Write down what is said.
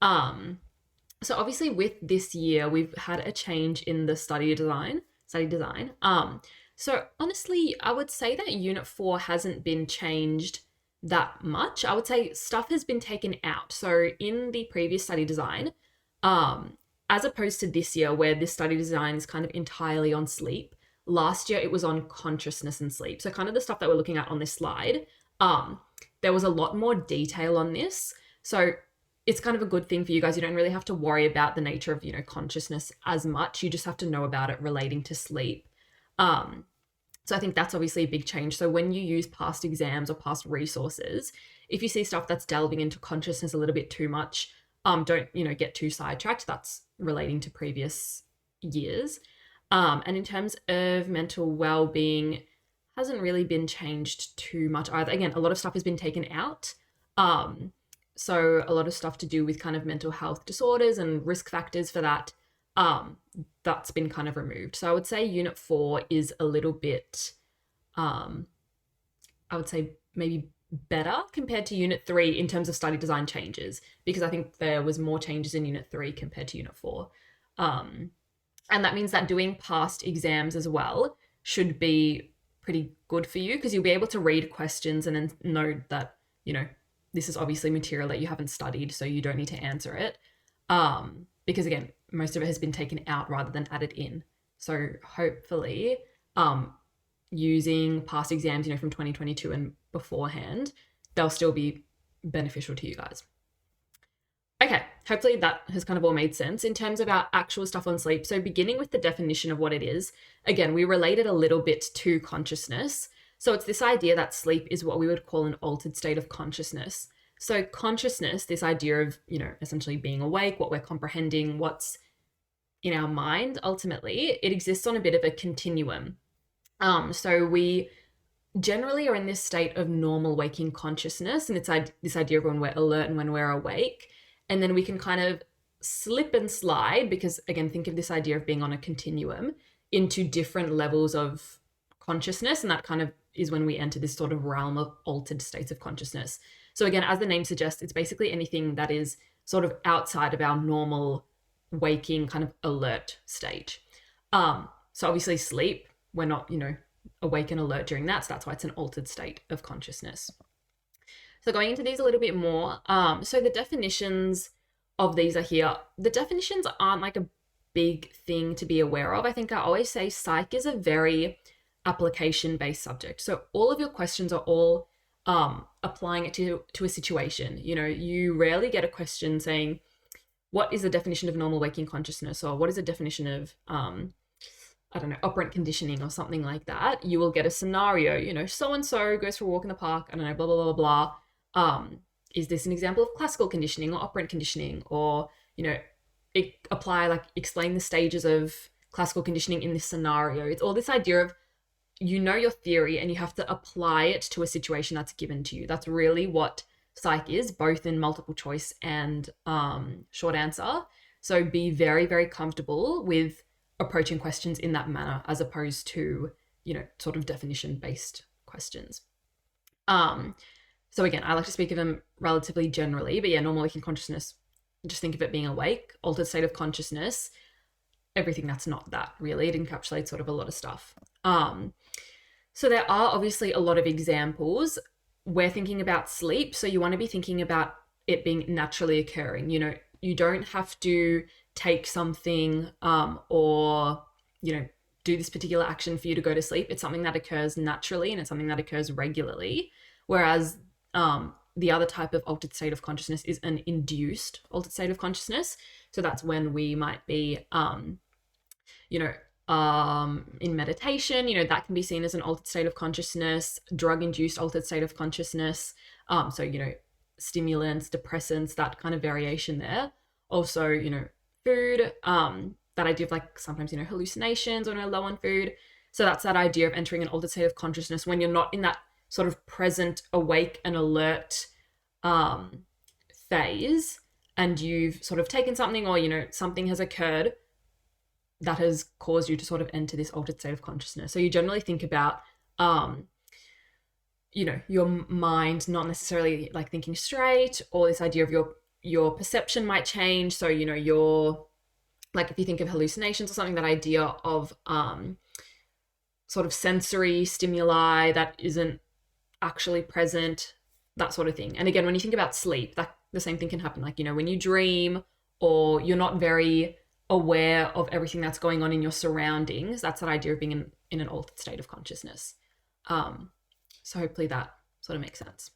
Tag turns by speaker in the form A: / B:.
A: Um, so obviously with this year, we've had a change in the study design. So honestly, I would say that Unit 4 hasn't been changed that much. I would say stuff has been taken out. So in the previous study design, um, as opposed to this year where this study design is kind of entirely on sleep, last year it was on consciousness and sleep. So kind of the stuff that we're looking at on this slide, um, there was a lot more detail on this. So it's kind of a good thing for you guys. You don't really have to worry about the nature of, consciousness as much. You just have to know about it relating to sleep. Um, so I think that's obviously a big change. So when you use past exams or past resources, if you see stuff that's delving into consciousness a little bit too much, don't, get too sidetracked. That's relating to previous years. And in terms of mental well-being, hasn't really been changed too much either. Again, a lot of stuff has been taken out. So a lot of stuff to do with kind of mental health disorders and risk factors for that, um, that's been kind of removed. So I would say Unit 4 is a little bit, um, I would say maybe better compared to Unit 3 in terms of study design changes, because I think there was more changes in Unit 3 compared to Unit 4. Um, and that means that doing past exams as well should be pretty good for you because you'll be able to read questions and then know that, this is obviously material that you haven't studied, so you don't need to answer it. Because again, most of it has been taken out rather than added in. So hopefully, using past exams, from 2022 and beforehand, they'll still be beneficial to you guys. Okay, hopefully that has kind of all made sense in terms of our actual stuff on sleep. So beginning with the definition of what it is, again, we relate it a little bit to consciousness. So it's this idea that sleep is what we would call an altered state of consciousness. So consciousness, this idea of, essentially being awake, what we're comprehending, what's in our mind, ultimately, it exists on a bit of a continuum. So we generally are in this state of normal waking consciousness, and it's this idea of when we're alert and when we're awake. And then we can kind of slip and slide, because again, think of this idea of being on a continuum into different levels of consciousness. And that kind of is when we enter this sort of realm of altered states of consciousness. So again, as the name suggests, it's basically anything that is sort of outside of our normal waking kind of alert stage. So obviously sleep, we're not, awake and alert during that. So that's why it's an altered state of consciousness. So going into these a little bit more, so the definitions of these are here. The definitions aren't like a big thing to be aware of. I think I always say psych is a very application-based subject. So all of your questions are all applying it to a situation. You rarely get a question saying, what is the definition of normal waking consciousness? Or what is the definition of, I don't know, operant conditioning or something like that. You will get a scenario, so-and-so goes for a walk in the park, I don't know, blah, blah, blah, blah. Is this an example of classical conditioning or operant conditioning? Or, explain the stages of classical conditioning in this scenario. It's all this idea of, your theory and you have to apply it to a situation that's given to you. That's really what psych is, both in multiple choice and short answer. So be very, very comfortable with approaching questions in that manner as opposed to, sort of definition-based questions. So again, I like to speak of them relatively generally, but yeah, normal waking consciousness, just think of it being awake. Altered state of consciousness, everything that's not that, really. It encapsulates sort of a lot of stuff. So there are obviously a lot of examples. We're thinking about sleep, so you want to be thinking about it being naturally occurring. You don't have to take something or, do this particular action for you to go to sleep. It's something that occurs naturally and it's something that occurs regularly. Whereas the other type of altered state of consciousness is an induced altered state of consciousness. So that's when we might be, in meditation, that can be seen as an altered state of consciousness, drug-induced altered state of consciousness. So, stimulants, depressants, that kind of variation there. Also, food, that idea of like sometimes, hallucinations when we're low on food. So that's that idea of entering an altered state of consciousness when you're not in that sort of present, awake and alert phase, and you've sort of taken something or, something has occurred that has caused you to sort of enter this altered state of consciousness. So you generally think about, your mind not necessarily like thinking straight, or this idea of your your perception might change. So, you know, your, like if you think of hallucinations or something, that idea of sort of sensory stimuli that isn't actually present, that sort of thing. And again, when you think about sleep, that the same thing can happen. Like, you know, when you dream or you're not very aware of everything that's going on in your surroundings, that's that idea of being in an altered state of consciousness. So hopefully that sort of makes sense.